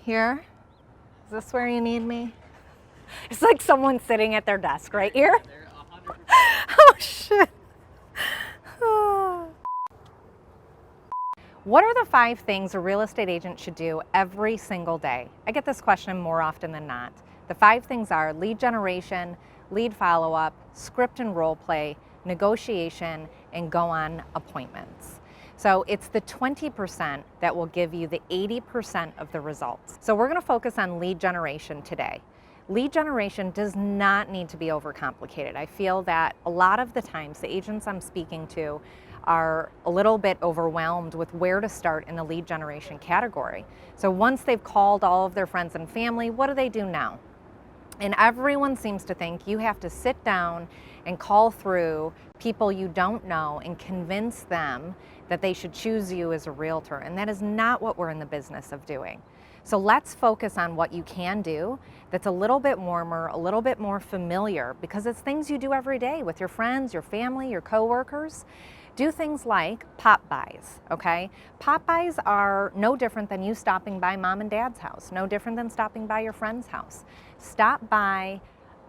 Here? Is this where you need me? It's like someone sitting at their desk right here. Oh, shit. What are the 5 things a real estate agent should do every single day? I get this question more often than not. The 5 things are lead generation, lead follow-up, script and role play, negotiation, and go on appointments. So it's the 20% that will give you the 80% of the results. So we're going to focus on lead generation today. Lead generation does not need to be overcomplicated. I feel that a lot of the times the agents I'm speaking to are a little bit overwhelmed with where to start in the lead generation category. So once they've called all of their friends and family, what do they do now? And everyone seems to think you have to sit down and call through people you don't know and convince them that they should choose you as a realtor. And that is not what we're in the business of doing. So let's focus on what you can do that's a little bit warmer, a little bit more familiar, because it's things you do every day with your friends, your family, your coworkers. Do things like pop buys, okay? Pop buys are no different than you stopping by mom and dad's house, no different than stopping by your friend's house. Stop by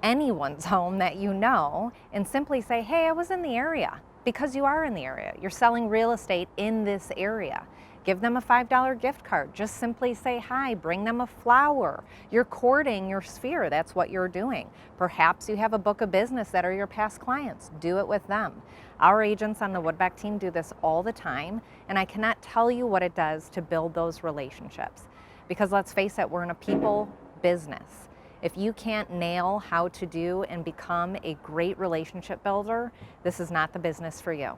anyone's home that you know and simply say, hey, I was in the area, because you are in the area. You're selling real estate in this area. Give them a $5 gift card. Just simply say hi, bring them a flower. You're courting your sphere, that's what you're doing. Perhaps you have a book of business that are your past clients. Do it with them. Our agents on the Woodbeck team do this all the time, and I cannot tell you what it does to build those relationships. Because let's face it, we're in a people business. If you can't nail how to do and become a great relationship builder, this is not the business for you.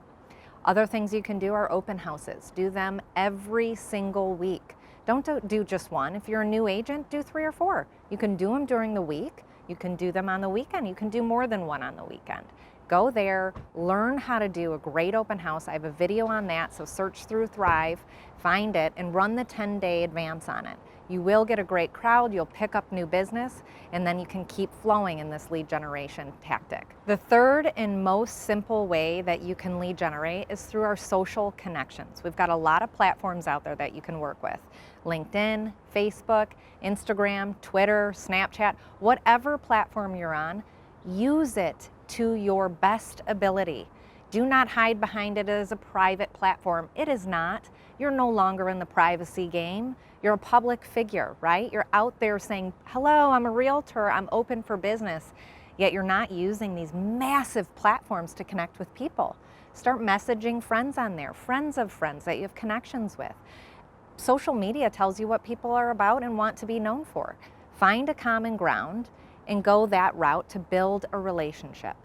Other things you can do are open houses. Do them every single week. Don't do just one. If you're a new agent, do 3 or 4. You can do them during the week. You can do them on the weekend. You can do more than one on the weekend. Go there, learn how to do a great open house. I have a video on that, so search through Thrive, find it, and run the 10-day advance on it. You will get a great crowd, you'll pick up new business, and then you can keep flowing in this lead generation tactic. The third and most simple way that you can lead generate is through our social connections. We've got a lot of platforms out there that you can work with. LinkedIn, Facebook, Instagram, Twitter, Snapchat, whatever platform you're on, use it to your best ability. Do not hide behind it as a private platform. It is not. You're no longer in the privacy game. You're a public figure, right? You're out there saying, hello, I'm a realtor, I'm open for business, yet you're not using these massive platforms to connect with people. Start messaging friends on there, friends of friends that you have connections with. Social media tells you what people are about and want to be known for. Find a common ground and go that route to build a relationship.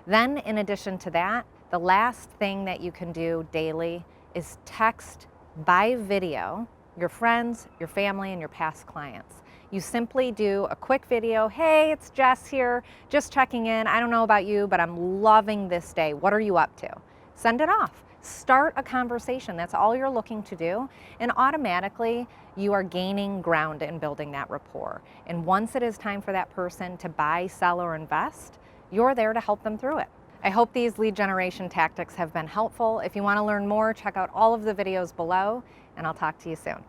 Then, in addition to that, the last thing that you can do daily is text by video your friends, your family, and your past clients. You simply do a quick video. Hey, it's Jess here, just checking in. I don't know about you, but I'm loving this day. What are you up to? Send it off. Start a conversation. That's all you're looking to do. And automatically, you are gaining ground in building that rapport. And once it is time for that person to buy, sell, or invest, you're there to help them through it. I hope these lead generation tactics have been helpful. If you want to learn more, check out all of the videos below, and I'll talk to you soon.